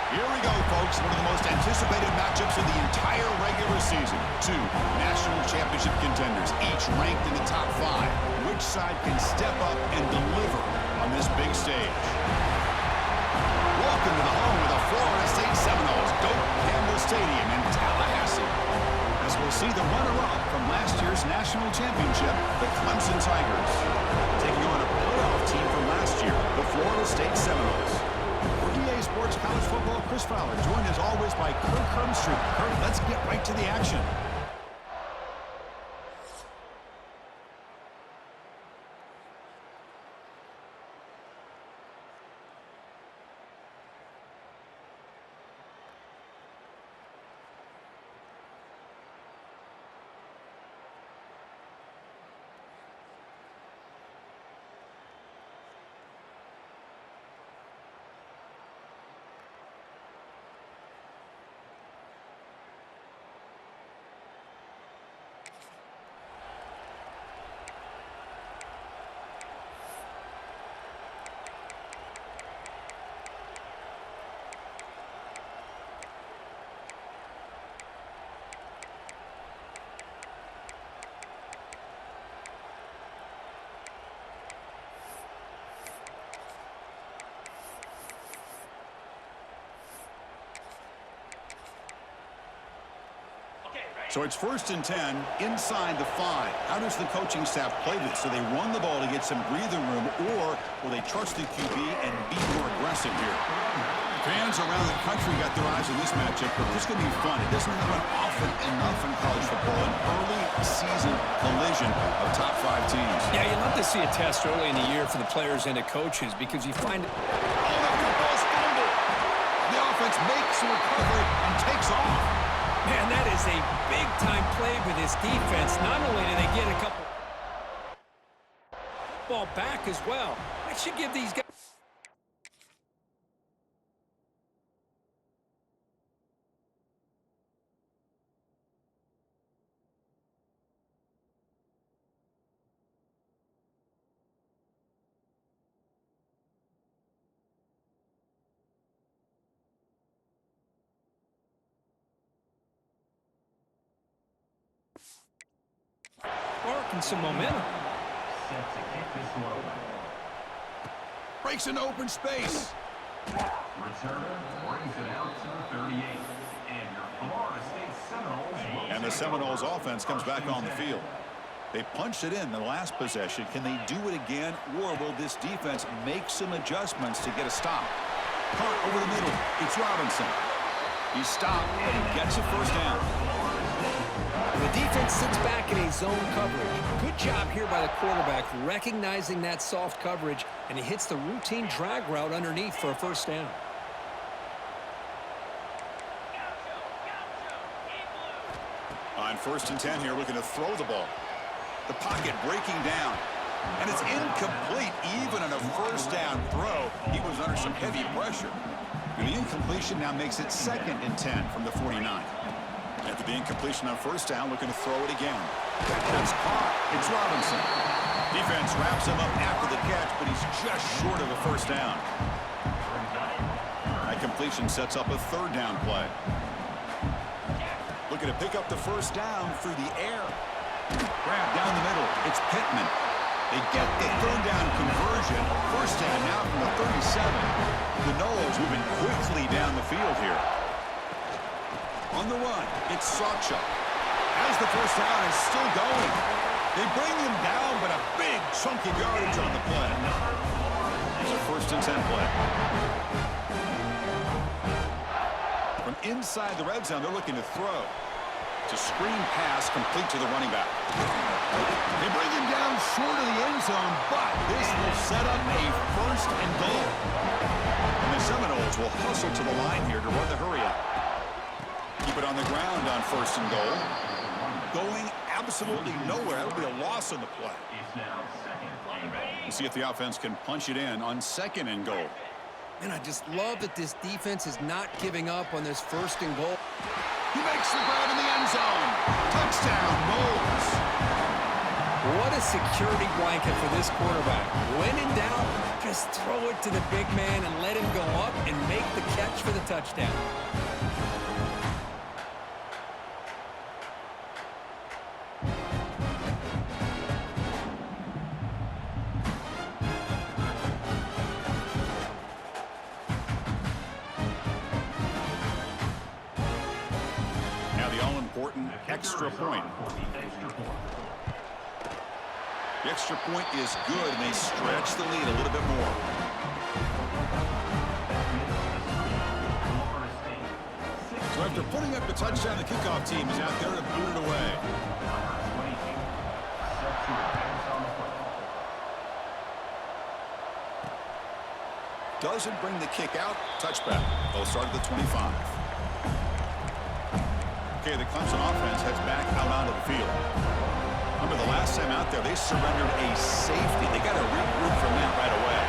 Here we go, folks. One of the most anticipated matchups of the entire regular season. Two national championship contenders, each ranked in the top 5. Which side can step up and deliver on this big stage? Welcome to the home of the Florida State Seminoles, Doak Campbell Stadium in Tallahassee. As we'll see the runner-up from last year's national championship, the Clemson Tigers, taking on a playoff team from last year, the Florida State Seminoles. For EA Sports College Football, Chris Fowler, joined as always by Kirk Hermstreet. Kirk, let's get right to the action. So it's 1st and 10 inside the 5. How does the coaching staff play this? Do they run the ball to get some breathing room, or will they trust the QB and be more aggressive here? Fans around the country got their eyes on this matchup, but this is going to be fun. It doesn't happen often enough in college football, an early season collision of top 5 teams. Yeah, you love to see a test early in the year for the players and the coaches because you find Oh, that football's fumbled. The offense makes a recovery and takes off. Man, that is a big-time play with this defense. Not only do they get a couple ball back as well, that should give these guys... sparking some momentum. Set to kick this one. Breaks into open space. Returner brings it out to the 38. And your Florida State Seminoles. And the Seminoles offense comes back on the field. They punched it in the last possession. Can they do it again, or will this defense make some adjustments to get a stop? Punt over the middle. It's Robinson. He stopped, but he gets a first down. The defense sits back in a zone coverage. Good job here by the quarterback recognizing that soft coverage, and he hits the routine drag route underneath for a first down. On 1st and 10 here, looking to throw the ball. The pocket breaking down. And it's incomplete even on a first down throw. He was under some heavy pressure. And the incompletion now makes it 2nd and 10 from the 49. After the incompletion on first down, looking to throw it again. That's caught. It's Robinson. Defense wraps him up after the catch, but he's just short of a first down. That completion sets up a 3rd down play. Looking to pick up the first down through the air. Grab down the middle. It's Pittman. They get the 3rd down conversion. First down now from the 37. The Noles moving quickly down the field here. On the run, it's Sawchuk. As the first down is still going. They bring him down, but a big chunk of yardage on the play. It's a 1st and 10 play. From inside the red zone, they're looking to throw. It's a screen pass complete to the running back. They bring him down short of the end zone, but this will set up a 1st and goal. And the Seminoles will hustle to the line here to run the hurry up. Keep it on the ground on 1st and goal. Going absolutely nowhere. That'll be a loss on the play. We'll see if the offense can punch it in on 2nd and goal. And I just love that this defense is not giving up on this 1st and goal. He makes the grab in the end zone. Touchdown, Noles. What a security blanket for this quarterback. When in doubt, just throw it to the big man and let him go up and make the catch for the touchdown. Now the all-important extra point. The extra point is good, and they stretch the lead a little bit more. So after putting up the touchdown, the kickoff team is out there to boot it away. Doesn't bring the kick out. Touchback. They'll start at the 25. Okay, the Clemson offense heads back out onto the field. Remember, the last time out there, they surrendered a safety. They got to regroup from that right away.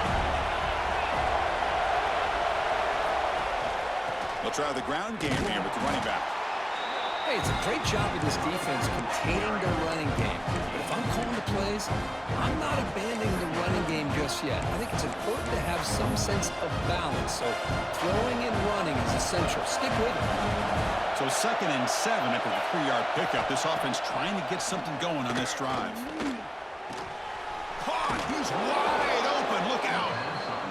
They'll try the ground game here with the running back. Hey, it's a great job of this defense containing their running game. But if I'm calling the plays, I'm not abandoning the running game just yet. I think it's important to have some sense of balance. So throwing and running is essential. Stick with it. So 2nd and 7 after the 3-yard pickup. This offense trying to get something going on this drive. Caught! He's wide open. Look out.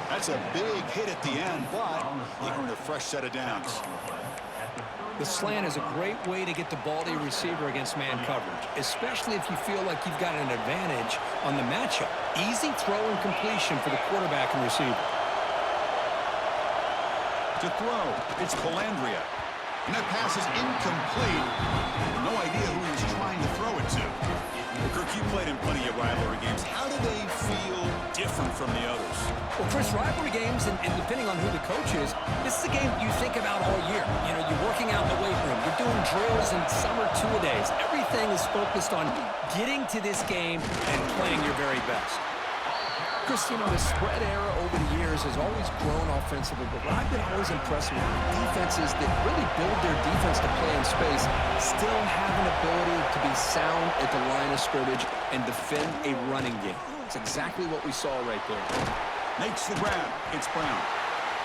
That's a big hit at the end, but they earned a fresh set of downs. The slant is a great way to get the ball to your receiver against man coverage, especially if you feel like you've got an advantage on the matchup. Easy throw and completion for the quarterback and receiver. To throw, it's Pelandria. And that pass is incomplete. No idea who he was trying to throw it to. Well, Kirk, you played in plenty of rivalry games. How do they feel different from the others? Well, Chris, rivalry games, and depending on who the coach is, this is a game you think about all year. You know, you're working out in the weight room. You're doing drills and summer two-a-days. Everything is focused on getting to this game and playing your very best. Chris, you know, the spread era over the years has always grown offensively, but what I've been always impressed with defenses that really build their defense to play in space still have an ability to be sound at the line of scrimmage and defend a running game. It's exactly what we saw right there. Makes the grab. It's Brown.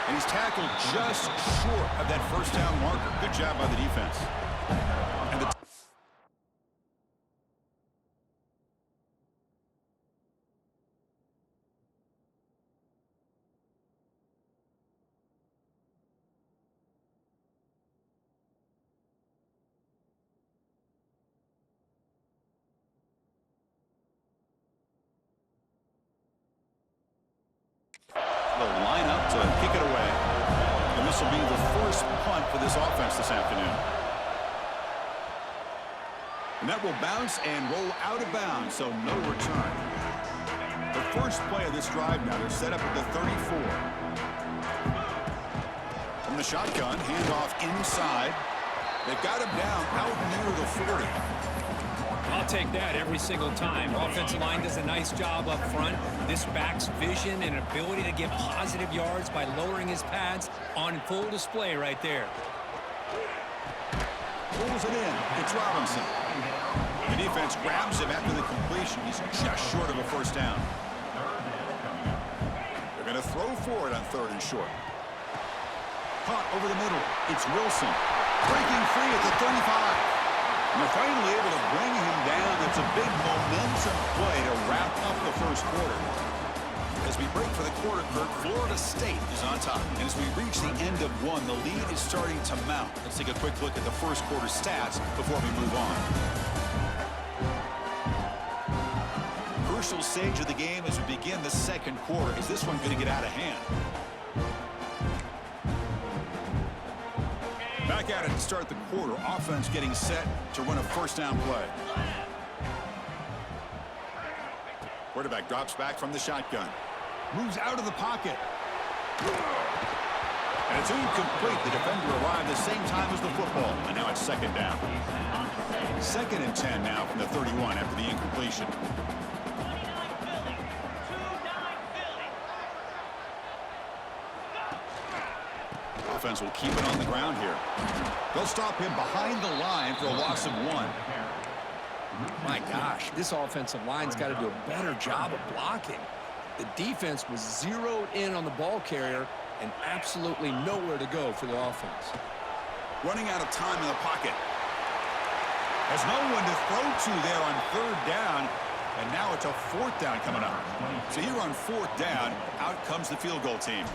And he's tackled just short of that first down marker. Good job by the defense. And the they'll line up to kick it away. And this will be the first punt for this offense this afternoon. And that will bounce and roll out of bounds, so no return. The first play of this drive now, they're set up at the 34. From the shotgun, handoff inside. They've got him down out near the 40. I'll take that every single time. Offensive line does a nice job up front. This back's vision and ability to get positive yards by lowering his pads on full display right there. Pulls it in. It's Robinson. The defense grabs him after the completion. He's just short of a first down. They're going to throw for it on 3rd and short. Caught over the middle. It's Wilson. Breaking free at the 35. And they're finally able to bring him down. It's a big momentum play to wrap up the first quarter. As we break for the quarter, Kirk, Florida State is on top. And as we reach the end of one, the lead is starting to mount. Let's take a quick look at the first quarter stats before we move on. Crucial stage of the game as we begin the second quarter. Is this one going to get out of hand? Back at it to start the quarter. Offense getting set to run a first down play. Quarterback drops back from the shotgun. Moves out of the pocket. And it's incomplete. The defender arrived the same time as the football. And now it's 2nd down. 2nd and 10 now from the 31 after the incompletion. Offense will keep it on the ground here. They'll stop him behind the line for a loss of 1. My gosh, this offensive line's got to do a better job of blocking. The defense was zeroed in on the ball carrier and absolutely nowhere to go for the offense. Running out of time in the pocket. Has no one to throw to there on third down, and now it's a fourth down coming up. So here on fourth down, out comes the field goal team.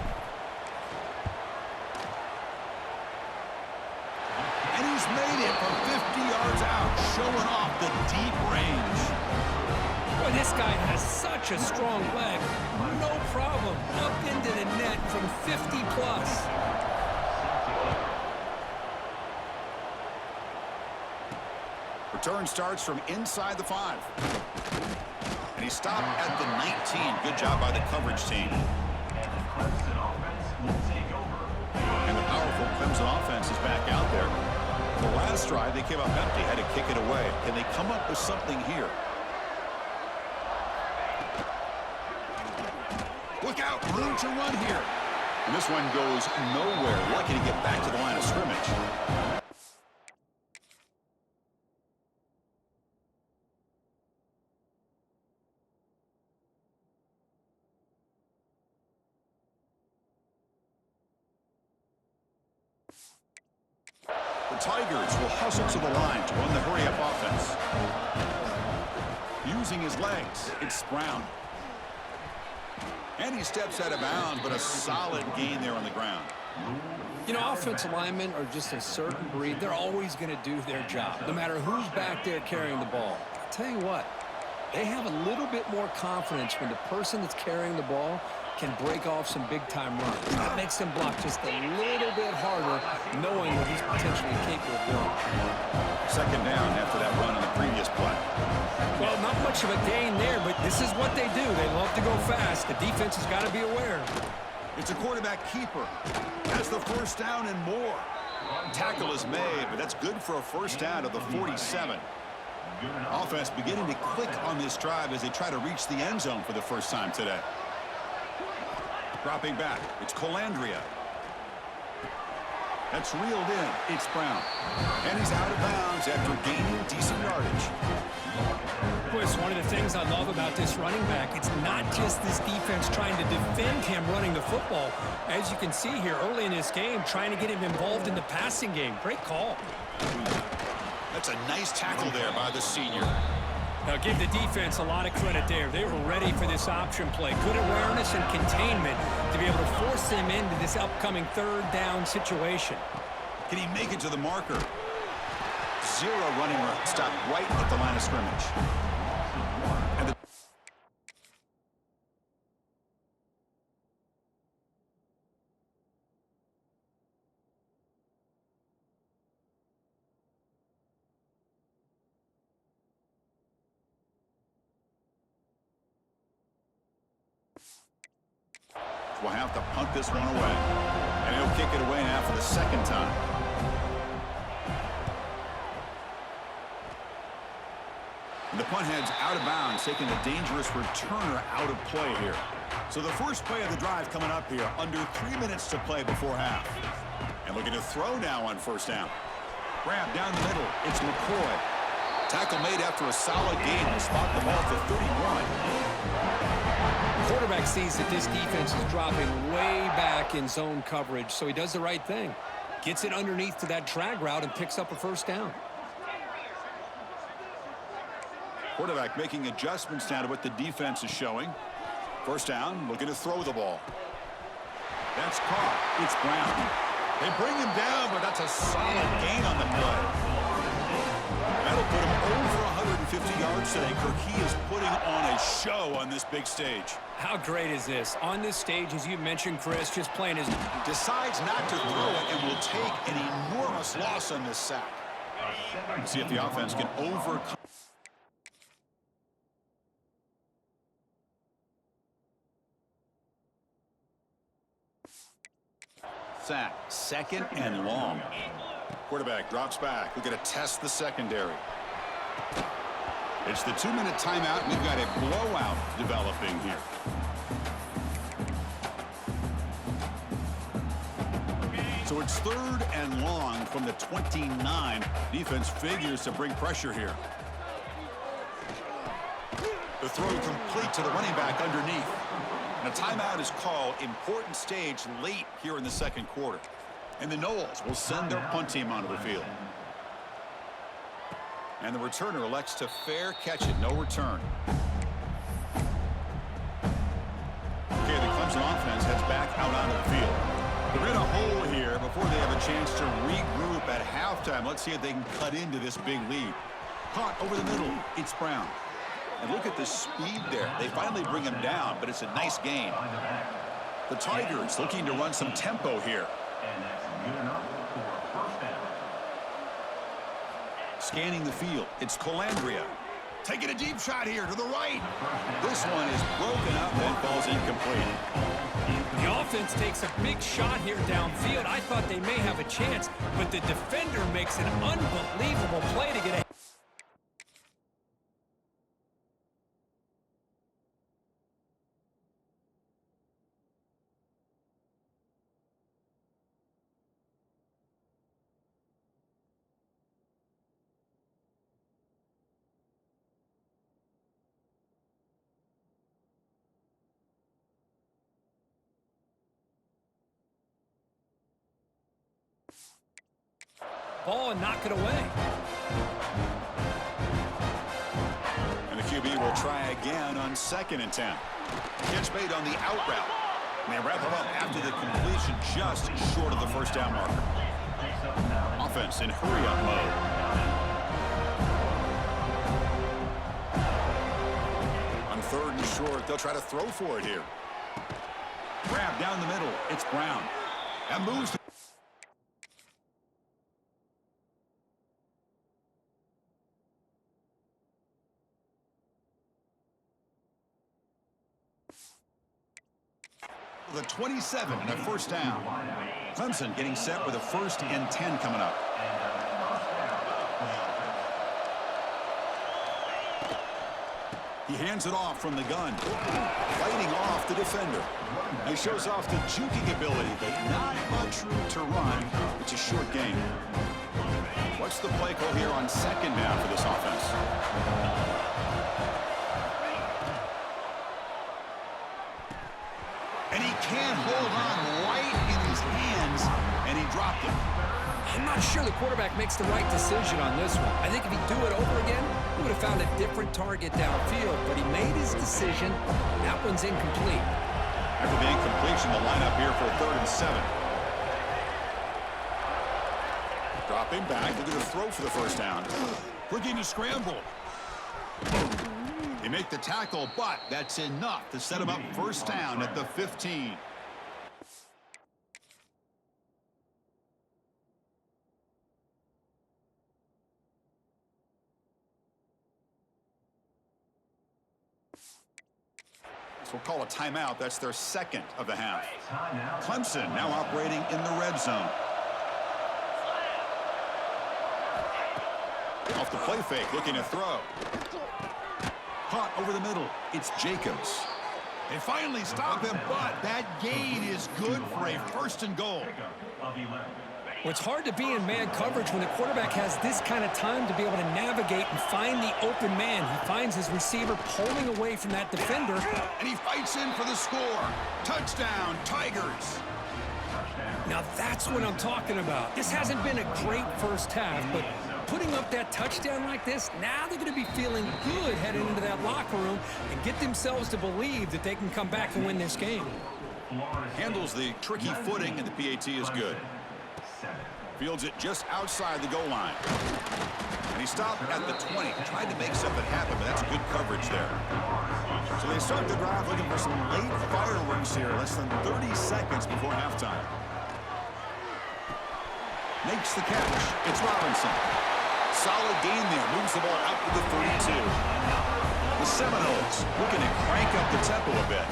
And he's made it from 50 yards out, showing off the deep range. Boy, this guy has such a strong leg. No problem. Up into the net from 50 plus. Return starts from inside the 5. And he stopped at the 19. Good job by the coverage team. And the Clemson offense will take over. And the powerful Clemson offense is back out there. The last drive, they came up empty, had to kick it away. Can they come up with something here? Look out, room to run here. And this one goes nowhere. Lucky to get back to the line of scrimmage. The Tigers will hustle to the line to run the hurry-up offense. Using his legs, it's Brown. And he steps out of bounds, but a solid gain there on the ground. You know, offensive linemen are just a certain breed. They're always going to do their job, no matter who's back there carrying the ball. I'll tell you what, they have a little bit more confidence when the person that's carrying the ball can break off some big-time runs. That makes them block just a little bit harder, knowing what he's potentially capable of doing. Second down after that run on the previous play. Well, not much of a gain there, but this is what they do. They love to go fast. The defense has got to be aware. It's a quarterback keeper. Has the first down and more. Tackle is made, but that's good for a first down at the 47. Offense beginning to click on this drive as they try to reach the end zone for the first time today. Dropping back, it's Colandrea. That's reeled in, it's Brown. And he's out of bounds after gaining decent yardage. Boy, it's one of the things I love about this running back. It's not just this defense trying to defend him running the football. As you can see here early in this game, trying to get him involved in the passing game. Great call. That's a nice tackle there by the senior. Now give the defense a lot of credit there. They were ready for this option play. Good awareness and containment to be able to force them into this upcoming third down situation. Can he make it to the marker? Zero running room. Stopped right at the line of scrimmage. And we'll have to punt this one away. And he'll kick it away now for the second time. And the punt heads out of bounds, taking a dangerous returner out of play here. So the first play of the drive coming up here, under 3 minutes to play before half. And looking to throw now on first down. Grab down the middle, it's McCoy. Tackle made after a solid gain to spot the ball at the 31. Quarterback sees that this defense is dropping way back in zone coverage, so he does the right thing. Gets it underneath to that drag route and picks up a first down. Quarterback making adjustments now to what the defense is showing. First down, looking to throw the ball. That's caught. It's Brown. They bring him down, but that's a solid gain on the play. That'll put him over 150 yards today. Kirk is putting on a show on this big stage. How great is this? On this stage, as you mentioned, Chris, just playing his... Decides not to throw it and will take an enormous loss on this sack. Let's see if the offense can overcome. Sack, second and long. Quarterback drops back. We're going to test the secondary. It's the 2-minute timeout. We've got a blowout developing here. So it's third and long from the 29. Defense figures to bring pressure here. The throw complete to the running back underneath. And a timeout is called. Important stage late here in the second quarter. And the Noles will send their punt team onto the field. And the returner elects to fair catch it. No return. Okay, the Clemson offense heads back out onto the field. They're in a hole here before they have a chance to regroup at halftime. Let's see if they can cut into this big lead. Caught over the middle. It's Brown. And look at the speed there. They finally bring him down, but it's a nice gain. The Tigers looking to run some tempo here. And that's good enough for a first down. Scanning the field. It's Colandrea. Taking a deep shot here to the right. This one is broken up and falls incomplete. The offense takes a big shot here downfield. I thought they may have a chance, but the defender makes an unbelievable play to get ahead. Ball and knock it away. And the QB will try again on 2nd and 10. Catch made on the out route. And they wrap it up after the completion just short of the first down marker. Offense in hurry-up mode. On 3rd and short, they'll try to throw for it here. Grab down the middle. It's Brown. And moves to the 27 and a first down. Clemson getting set with a 1st and 10 coming up. He hands it off from the gun. Fighting off the defender. He shows off the juking ability, but not much room to run. It's a short game. What's the play call here on 2nd down for this offense? And he can't hold on right in his hands, and he dropped it. I'm not sure the quarterback makes the right decision on this one. I think if he'd do it over again, he would have found a different target downfield, but he made his decision. That one's incomplete. After the incompletion, the lineup here for 3rd and 7. Dropping back, looking to throw for the first down. Looking to scramble. They make the tackle, but that's enough to set him up 1st down at the 15. So we'll call a timeout. That's their 2nd of the half. Clemson now operating in the red zone. Off the play fake, looking to throw. Caught over the middle. It's Jacobs. They finally stop him, but that gain is good for a 1st and goal. Well, it's hard to be in man coverage when the quarterback has this kind of time to be able to navigate and find the open man. He finds his receiver pulling away from that defender. And he fights in for the score. Touchdown, Tigers. Now that's what I'm talking about. This hasn't been a great first half, but putting up that touchdown like this, now they're going to be feeling good heading into that locker room and get themselves to believe that they can come back and win this game. Handles the tricky footing, and the PAT is good. Fields it just outside the goal line. And he stopped at the 20. Tried to make something happen, but that's good coverage there. So they start the drive looking for some late fireworks here, less than 30 seconds before halftime. Makes the catch. It's Robinson. Solid gain there. Moves the ball out to the 32. The Seminoles looking to crank up the tempo a bit.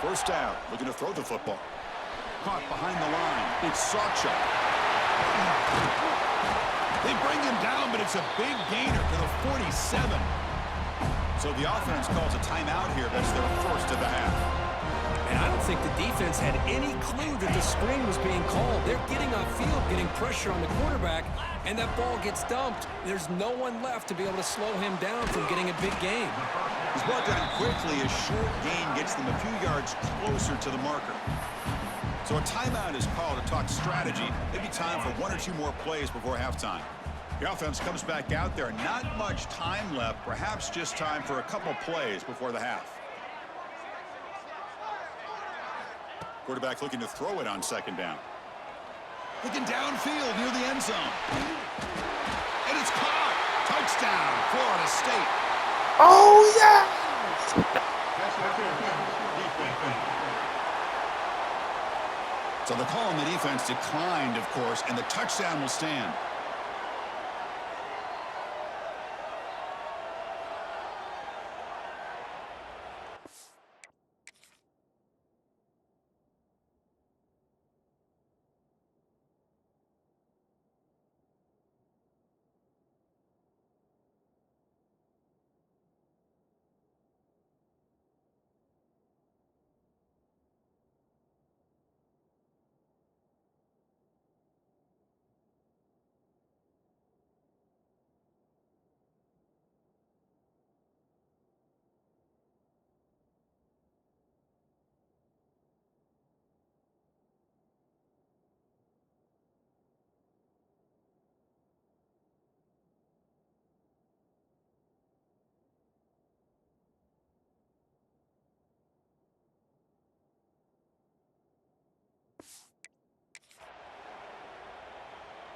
1st down. Looking to throw the football. Caught behind the line. It's Sawchuk. They bring him down, but it's a big gainer to the 47. So the offense calls a timeout here. That's their 1st of the half. And I don't think the defense had any clue that the screen was being called. They're getting upfield, getting pressure on the quarterback, and that ball gets dumped. There's no one left to be able to slow him down from getting a big gain. He's brought down quickly. A short gain gets them a few yards closer to the marker. So a timeout is called to talk strategy. Maybe time for one or two more plays before halftime. The offense comes back out there. Not much time left. Perhaps just time for a couple plays before the half. Quarterback looking to throw it on second down. Looking downfield near the end zone. And it's caught. Touchdown, Florida State. Oh, yeah! So the call on the defense declined, of course, and the touchdown will stand.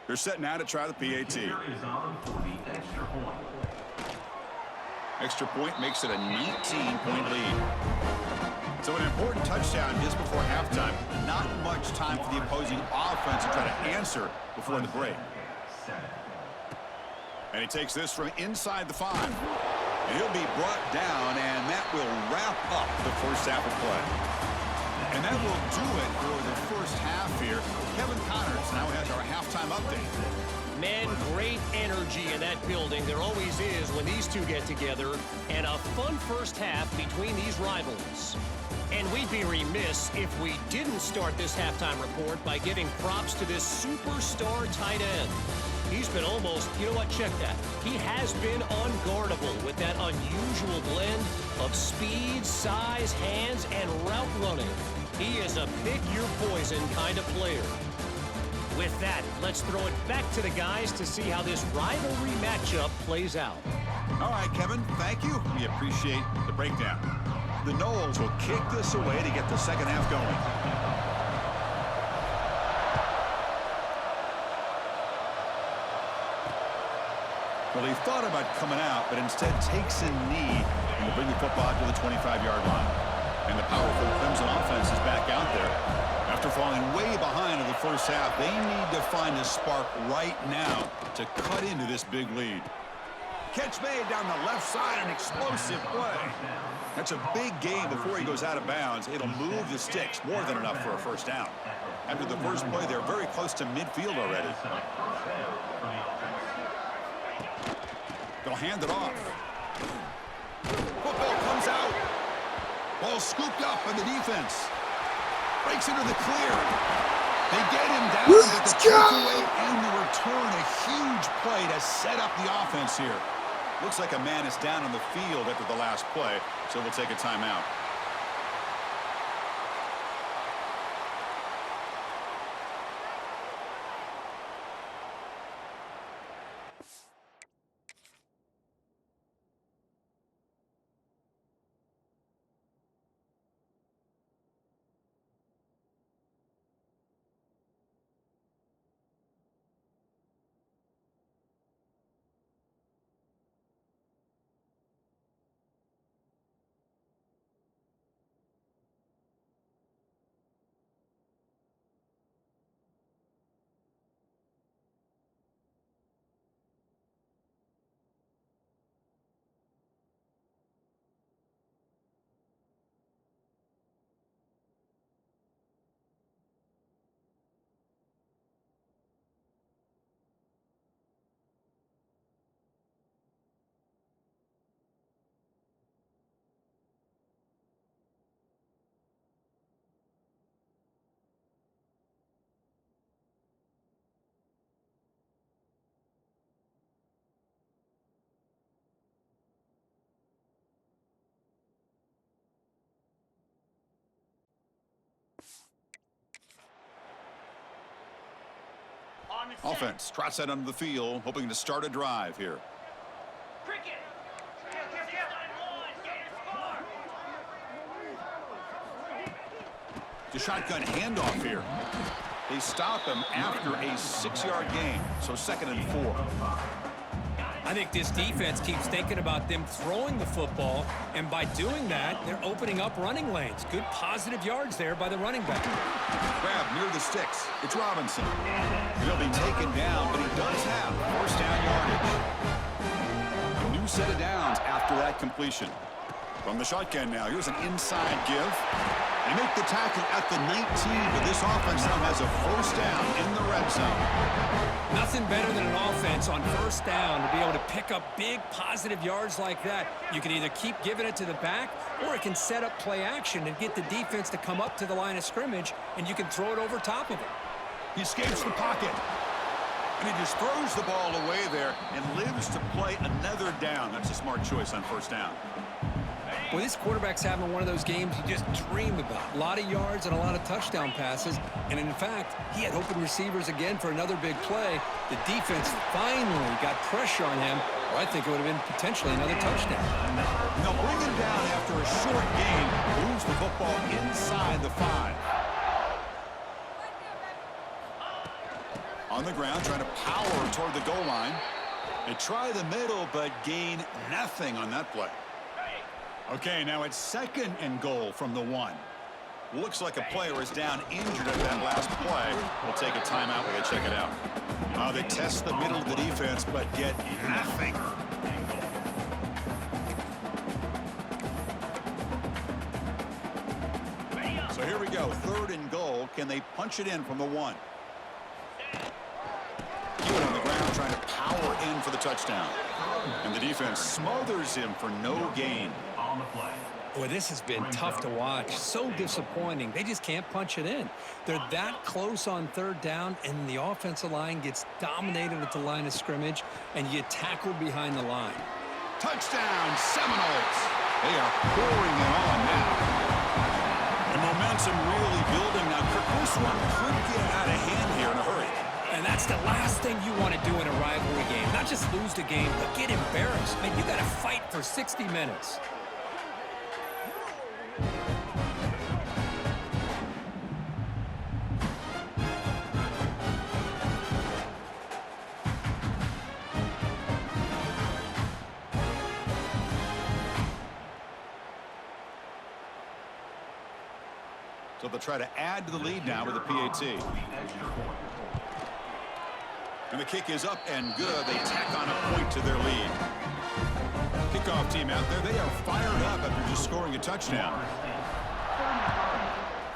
They're setting now to try the PAT. Kicker is on for the extra point. Extra point makes it a 19-point lead. So an important touchdown just before halftime. Not much time for the opposing offense to try to answer before the break. And he takes this from inside the 5. And he'll be brought down, and that will wrap up the first half of play. And that will do it for the first half here. Kevin Connors now has our halftime update. Man, great energy in that building. There always is when these two get together. And a fun first half between these rivals. And we'd be remiss if we didn't start this halftime report by giving props to this superstar tight end. He's been almost, you know what, check that. He has been unguardable with that unusual blend of speed, size, hands, and route running. He is a pick-your-poison kind of player. With that, let's throw it back to the guys to see how this rivalry matchup plays out. All right, Kevin, thank you. We appreciate the breakdown. The Noles will kick this away to get the second half going. Well, he thought about coming out, but instead takes a knee and will bring the football to the 25-yard line. And the powerful Clemson offense is back out there. After falling way behind in the first half, they need to find a spark right now to cut into this big lead. Catch made down the left side, an explosive play. That's a big gain before he goes out of bounds. It'll move the sticks, more than enough for a first down. After the first play, they're very close to midfield already. They'll hand it off. Football comes out. Ball scooped up by the defense. Breaks into the clear. They get him down, but the takeaway and the return, a huge play to set up the offense here. Looks like a man is down on the field after the last play, so we'll take a timeout. Offense trots that onto the field, hoping to start a drive here. The shotgun handoff here. They stop him after a 6-yard gain, so 2nd and 4. I think this defense keeps thinking about them throwing the football, and by doing that, they're opening up running lanes. Good positive yards there by the running back. Grab near the sticks. It's Robinson. He'll be taken down, but he does have first down yardage. A new set of downs after that completion. From the shotgun now, here's an inside give. They make the tackle at the 19, but this offense now has a first down in the red zone. Nothing better than an offense on first down to be able to pick up big positive yards like that. You can either keep giving it to the back, or it can set up play action and get the defense to come up to the line of scrimmage, and you can throw it over top of it. He escapes the pocket, and he just throws the ball away there and lives to play another down. That's a smart choice on first down. Well, this quarterback's having one of those games you just dream about. A lot of yards and a lot of touchdown passes. And in fact, he had open receivers again for another big play. The defense finally got pressure on him, or I think it would have been potentially another touchdown. They'll bring him down after a short gain. Moves the football inside the 5. On the ground, trying to power toward the goal line. They try the middle, but gain nothing on that play. Okay, now it's 2nd and goal from the 1. Looks like a player is down injured at that last play. We'll take a timeout while they check it out. They test the middle of the defense, but get nothing. So here we go, 3rd and goal. Can they punch it in from the 1? Hewitt on the ground trying to power in for the touchdown. And the defense smothers him for no gain. Boy, this has been tough to watch. So disappointing. They just can't punch it in. They're that close on 3rd down, and the offensive line gets dominated at the line of scrimmage, and you tackle behind the line. Touchdown, Seminoles. They are pouring it on now. The momentum really building now. This one could get out of hand here in a hurry. And that's the last thing you want to do in a rivalry game. Not just lose the game, but get embarrassed. Man, you got to fight for 60 minutes. So they'll try to add to the lead now with a PAT. And the kick is up and good. They tack on a point to their lead. Kickoff team out there. They are fired up after just scoring a touchdown.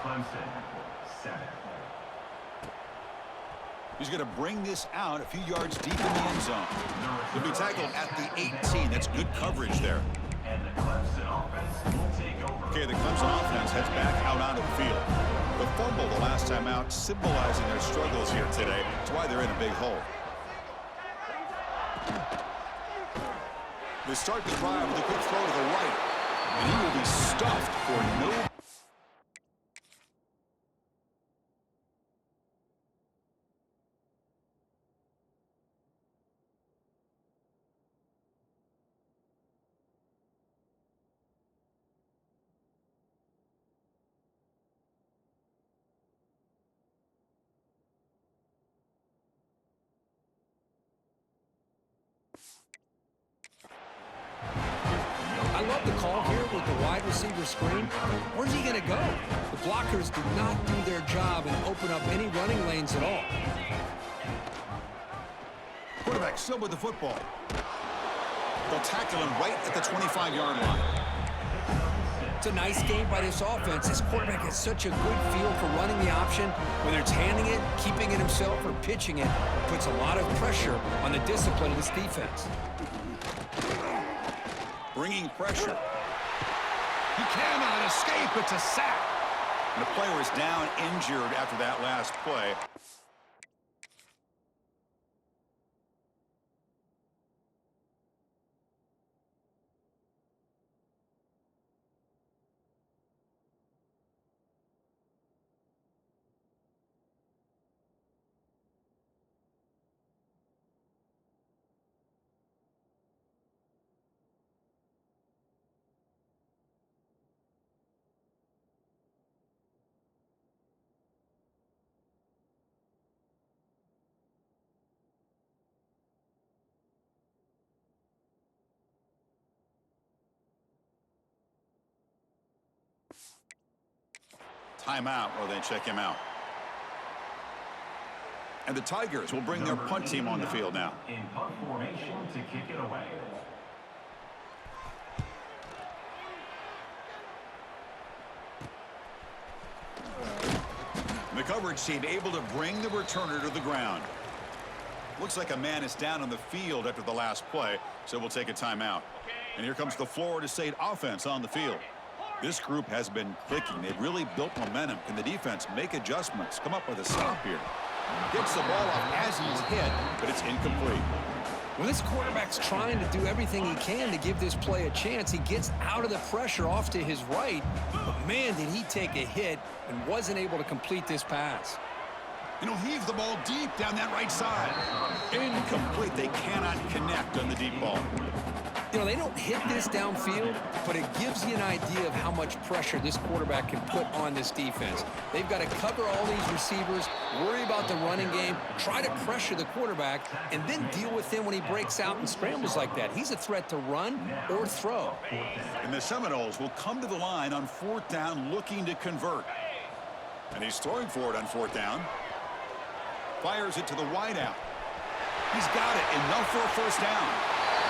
Clemson, 7. He's going to bring this out a few yards deep in the end zone. He'll be tackled at the 18. That's good coverage there. And the Clemson offense will take over. Okay, the Clemson offense heads back out onto the field. The fumble the last time out, symbolizing their struggles here today. That's why they're in a big hole. They start the drive with a quick throw to the right. And he will be stuffed for no... I love the call here with the wide receiver screen. Where's he going to go? The blockers did not do their job and open up any running lanes at all. Quarterback still with the football. They'll tackle him right at the 25-yard line. It's a nice game by this offense. This quarterback has such a good feel for running the option. Whether it's handing it, keeping it himself, or pitching it, puts a lot of pressure on the discipline of this defense. Bringing pressure. He cannot escape. It's a sack. And the player is down injured after that last play. timeout while they check him out. And the Tigers will bring their punt team on the field now. In punt formation to kick it away. The coverage team able to bring the returner to the ground. Looks like a man is down on the field after the last play, so we'll take a timeout. And here comes the Florida State offense on the field. This group has been clicking. They've really built momentum. Can the defense make adjustments? Come up with a stop here. Gets the ball off as he's hit, but it's incomplete. Well, this quarterback's trying to do everything he can to give this play a chance. He gets out of the pressure off to his right, but man, did he take a hit and wasn't able to complete this pass. And he'll heave the ball deep down that right side. Incomplete. They cannot connect on the deep ball. You know, they don't hit this downfield, but it gives you an idea of how much pressure this quarterback can put on this defense. They've got to cover all these receivers, worry about the running game, try to pressure the quarterback, and then deal with him when he breaks out and scrambles like that. He's a threat to run or throw. And the Seminoles will come to the line on 4th down looking to convert. And he's throwing for it on 4th down. Fires it to the wideout. He's got it. Enough for a first down.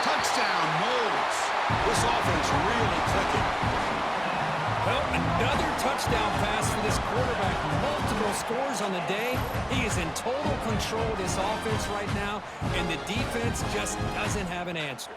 Touchdown, Noles. This offense really clicking. Well, another touchdown pass for this quarterback. Multiple scores on the day. He is in total control of this offense right now, and the defense just doesn't have an answer.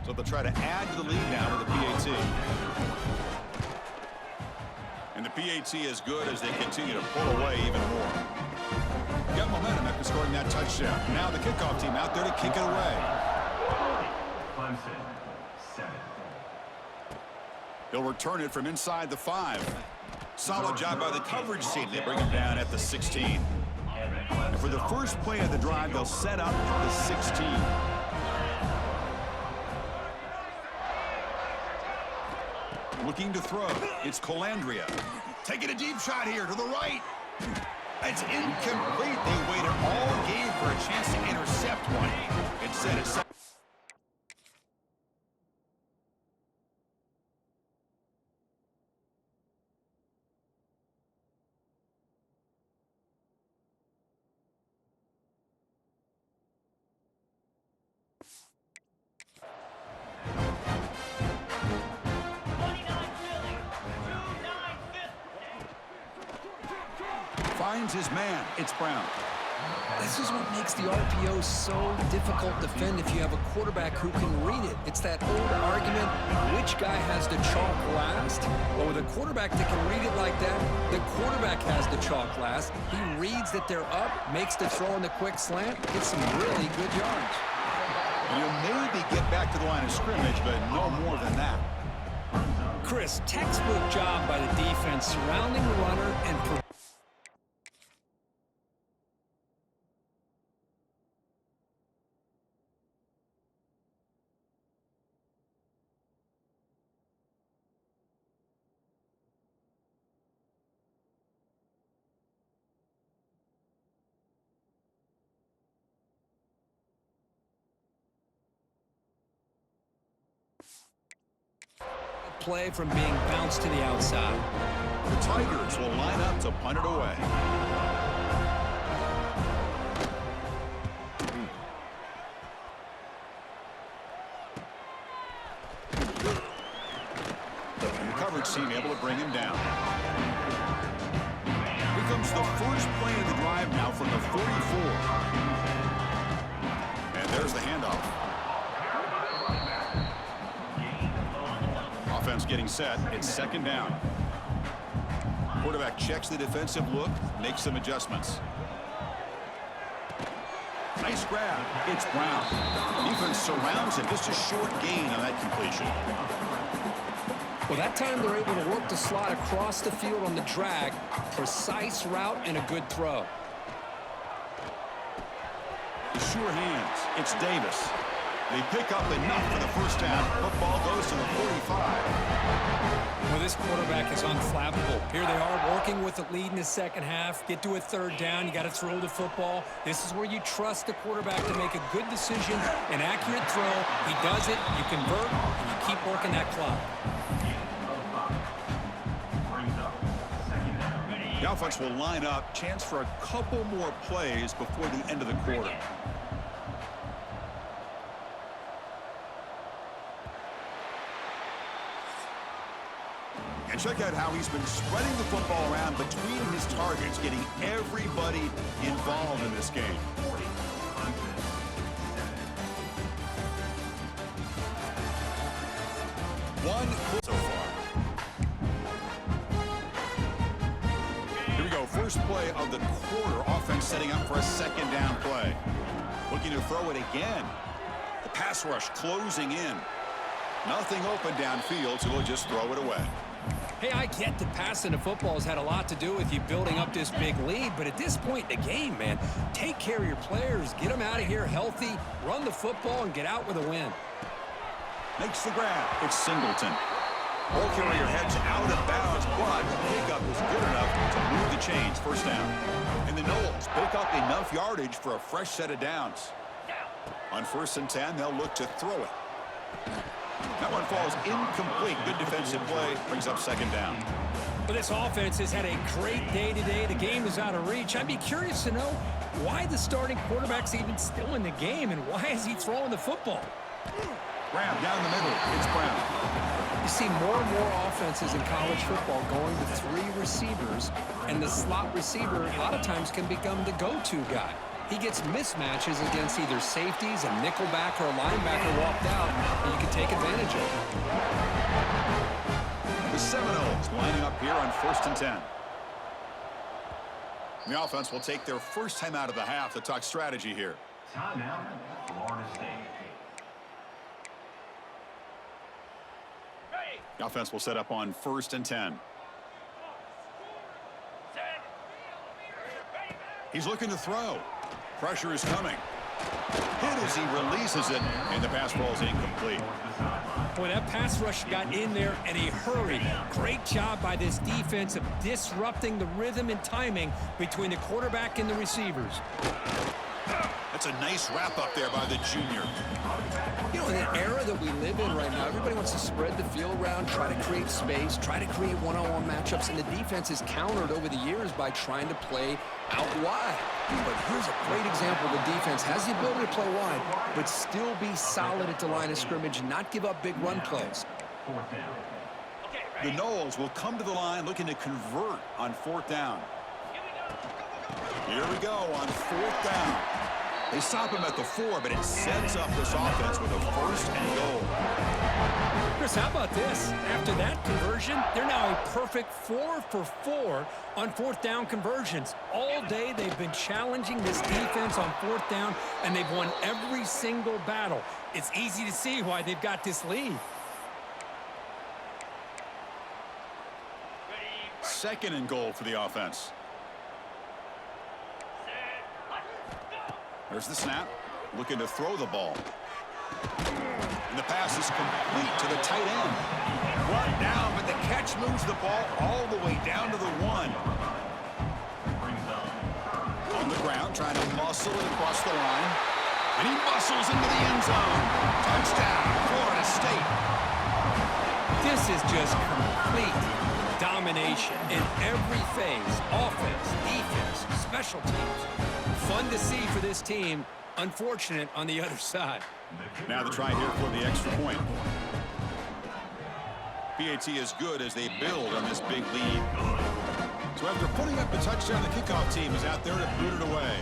So they'll try to add to the lead now with the PAT. And the PAT is good as they continue to pull away even more. Got momentum after scoring that touchdown. Now the kickoff team out there to kick it away. Clemson, 7. He'll return it from inside the 5. Solid job by the coverage team. They bring him down at the 16. And for the first play of the drive, they'll set up at the 16. Looking to throw. It's Colandrea. Taking a deep shot here to the right. It's incomplete. They waited all game for a chance to intercept one. Instead, it's... finds his man. It's Brown. This is what makes the RPO so difficult to defend if you have a quarterback who can read it. It's that old argument, which guy has the chalk last? Well, with a quarterback that can read it like that, the quarterback has the chalk last. He reads that they're up, makes the throw in the quick slant, gets some really good yards. You'll maybe get back to the line of scrimmage, but no more than that. Chris, textbook job by the defense surrounding the runner and play from being bounced to the outside. The Tigers will line up to punt it away. And the coverage team able to bring him down. Here comes the first play of the drive now from the 44. And there's the handoff. Offense getting set. It's second down. Quarterback checks the defensive look, makes some adjustments. Nice grab. It's Brown. Defense surrounds him. Just a short gain on that completion. Well, that time they're able to work the slot across the field on the drag. Precise route and a good throw. Sure hands. It's Davis. They pick up enough for the first down. Football goes to the 45. Well, this quarterback is unflappable. Here they are working with the lead in the second half. Get to a third down. You got to throw the football. This is where you trust the quarterback to make a good decision, an accurate throw. He does it. You convert, and you keep working that clock. The offense will line up. Chance for a couple more plays before the end of the quarter. And check out how he's been spreading the football around between his targets, getting everybody involved in this game. One so far. Here we go. First play of the quarter. Offense setting up for a second down play. Looking to throw it again. The pass rush closing in. Nothing open downfield, so he'll just throw it away. Hey, I get that passing the football has had a lot to do with you building up this big lead, but at this point in the game, man, take care of your players, get them out of here healthy, run the football, and get out with a win. Makes the grab. It's Singleton. Ball carrier heads out of bounds, but the pickup is good enough to move the chains. First down. And the Noles pick up enough yardage for a fresh set of downs. On 1st and 10, they'll look to throw it. That one falls incomplete. Good defensive play. Brings up second down. But this offense has had a great day today. The game is out of reach. I'd be curious to know why the starting quarterback's even still in the game and why is he throwing the football? Grab down the middle. It's Brown. You see more and more offenses in college football going with 3 receivers, and the slot receiver a lot of times can become the go-to guy. He gets mismatches against either safeties, a nickelback, or a linebacker walked out, and you can take advantage of it. The Seminoles lining up here on 1st and 10. The offense will take their first time out of the half to talk strategy here. Timeout, Florida State. The offense will set up on 1st and 10. He's looking to throw. Pressure is coming. Hit as he releases it, and the pass ball is incomplete. Boy, that pass rush got in there in a hurry. Great job by this defense of disrupting the rhythm and timing between the quarterback and the receivers. That's a nice wrap up there by the junior. You know, in the era that we live in right now, everybody wants to spread the field around, try to create space, try to create one-on-one matchups, and the defense is countered over the years by trying to play out wide. But here's a great example. The defense has the ability to play wide, but still be solid at the line of scrimmage and not give up big run plays. The Noles will come to the line looking to convert on 4th down. Here we go on 4th down. They stop him at the 4, but it sets up this offense with a 1st and goal. Chris, how about this? After that conversion, they're now a perfect 4 for 4 on 4th down conversions. All day they've been challenging this defense on 4th down, and they've won every single battle. It's easy to see why they've got this lead. 2nd and goal for the offense. There's the snap. Looking to throw the ball. And the pass is complete to the tight end. Brought down, but the catch moves the ball all the way down to the 1. On the ground, trying to muscle it across the line. And he muscles into the end zone. Touchdown, Florida State. This This is just complete domination in every phase. Offense, defense, special teams. Fun to see for this team. Unfortunate on the other side. Now the try here for the extra point. PAT is good as they build on this big lead. So after putting up a touchdown, the kickoff team is out there to boot it away.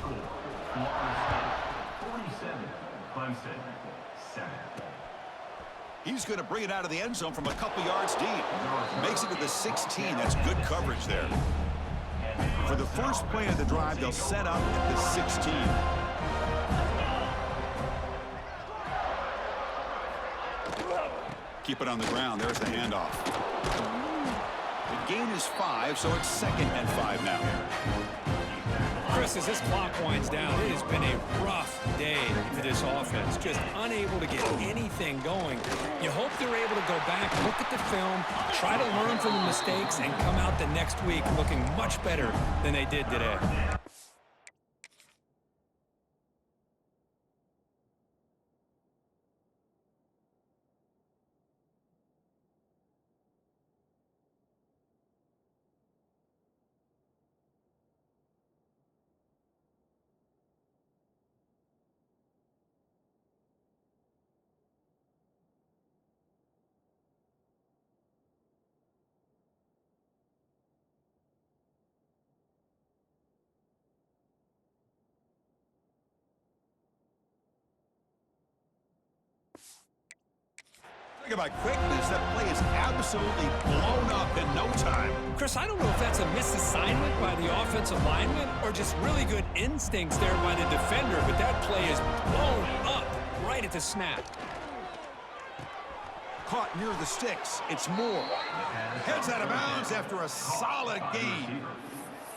47, Clemson, 7. He's going to bring it out of the end zone from a couple yards deep. Makes it to the 16. That's good coverage there. For the first play of the drive, they'll set up at the 16. Keep it on the ground. There's the handoff. The gain is 5, so it's 2nd and 5 now. Chris, as this clock winds down, it has been a rough day for this offense. Just unable to get anything going. You hope they're able to go back, look at the film, try to learn from the mistakes, and come out the next week looking much better than they did today. Talk about quickness. That play is absolutely blown up in no time. Chris, I don't know if that's a misassignment by the offensive lineman or just really good instincts there by the defender, but that play is blown up right at the snap. Caught near the sticks. It's Moore. Heads out of bounds after a solid gain.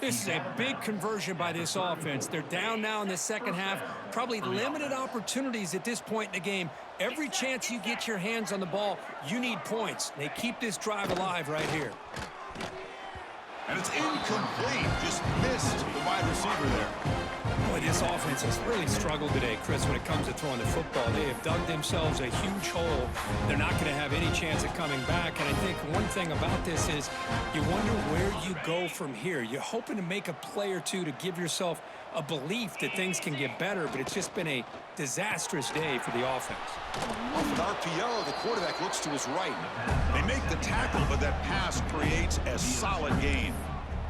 This is a big conversion by this offense. They're down now in the second half. Probably limited opportunities at this point in the game. Every chance you get your hands on the ball, you need points. They keep this drive alive right here. And it's incomplete. Just missed the wide receiver there. Boy, this offense has really struggled today, Chris, when it comes to throwing the football. They have dug themselves a huge hole. They're not going to have any chance of coming back. And I think one thing about this is you wonder where you go from here. You're hoping to make a play or two to give yourself a belief that things can get better, but it's just been a disastrous day for the offense. Off an RPO, the quarterback looks to his right. They make the tackle, but that pass creates a solid gain.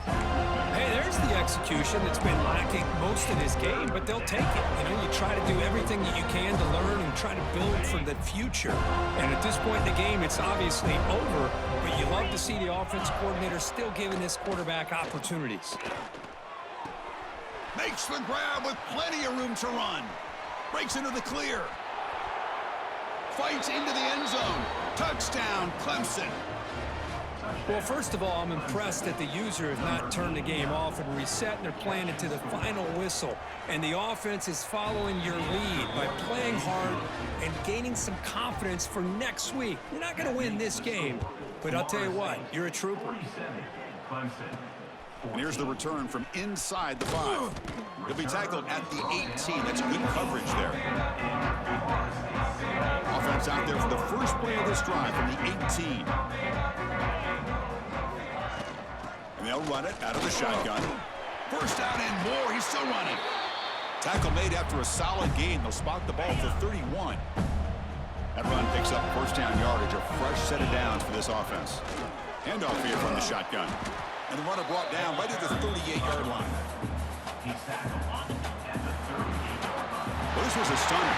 Hey, there's the execution that's been lacking most of this game, but they'll take it. You know, you try to do everything that you can to learn and try to build for the future. And at this point in the game, it's obviously over, but you love to see the offense coordinator still giving this quarterback opportunities. Makes the grab with plenty of room to run. Breaks into the clear. Fights into the end zone. Touchdown, Clemson. Well, first of all, I'm impressed that the user has not turned the game off and reset, and they're playing it to the final whistle. And the offense is following your lead by playing hard and gaining some confidence for next week. You're not going to win this game, but I'll tell you what, you're a trooper. And here's the return from inside the 5. He'll be tackled at the 18. That's good coverage there. Offense out there for the first play of this drive from the 18. And they'll run it out of the shotgun. First down and more. He's still running. Tackle made after a solid gain. They'll spot the ball for 31. That run picks up first down yardage. A fresh set of downs for this offense. Handoff here from the shotgun. And the runner brought down right at the 38-yard line. Well, this was a stunner.